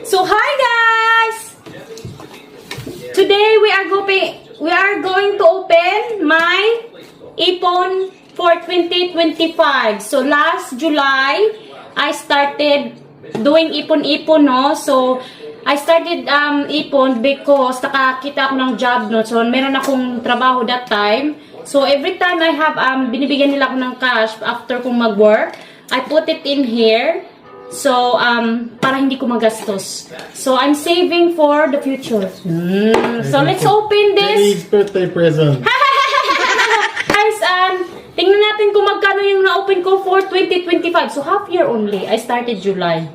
So hi guys! Today we are going to open my ipon for 2025. So last July I started doing ipon-ipon, no? So I started ipon because nakakita ako ng job, no? So meron akong trabaho that time. So every time I have binibigyan nila ako ng cash after kong mag-work, I put it in here. So, para hindi ko magastos. So, I'm saving for the future. So, let's open this. Daddy's birthday present. Guys, tingnan natin kung magkano yung na-open ko for 2025. So, half year only. I started July.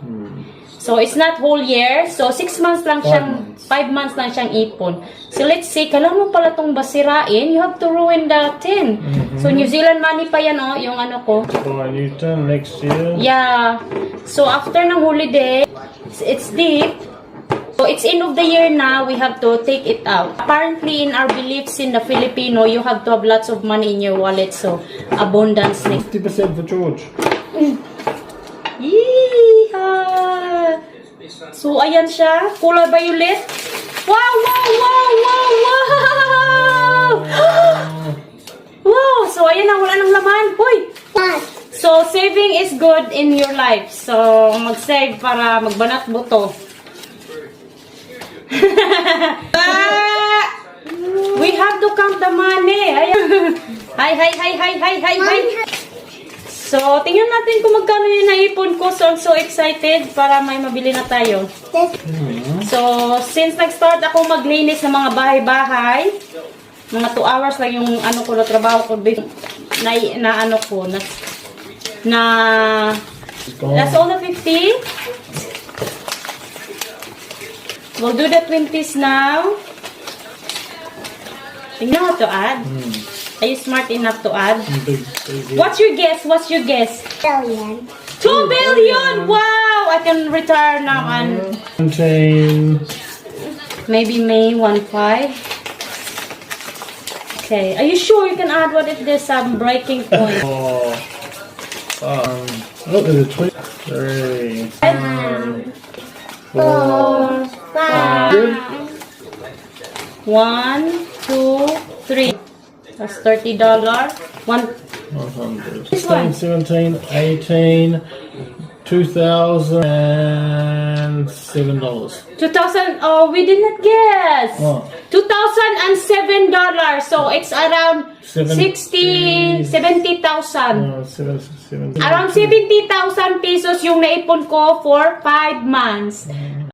So, it's not whole year. So, 6 months lang siyang, 5 months lang siyang ipon. So, let's see. Kailangan mo pala itong basirain. You have to ruin the tin. So, New Zealand money pa yan, oh, yung ano ko. Buy a new tin next year. Yeah. So, after ng holiday, it's deep. So, it's end of the year now. We have to take it out. Apparently, in our beliefs in the Filipino, you have to have lots of money in your wallet. So, abundance. 50% for George. Yeehaw! So, ayan siya. Kulay violet. Wow, wow, wow, wow, wow! Wow! So, ayan na. Wala nang laman. Hoy! So, saving is good in your life. So, mag-save para magbanat buto. We have to count the money. Ayan. Hi, hi, hi, hi, hi, hi, hi. So, tingnan natin kung magkano yung naipon ko. So, I'm so excited para may mabili na tayo. So, since nag-start ako maglinis ng mga bahay-bahay, mga 2 hours lang yung ano ko na trabaho ko na ano ko na that's all the 50. We'll do the 20s now. Tingnan mo to add. Are you smart enough to add? What's your guess? What's your guess? Billion. 2 billion! Wow! I can retire now and 17. maybe May 1.5. Okay. Are you sure you can add what is this breaking point? There's a 23. 4, 5. 1, 2, 3. That's $30. 100. This one. 16, 17, 18, $2,007. 2,000. Oh, we did not guess. What? $2,007. So it's around 70,000. 70,000. 70. Around 70,000 pesos yung naipon ko for 5 months.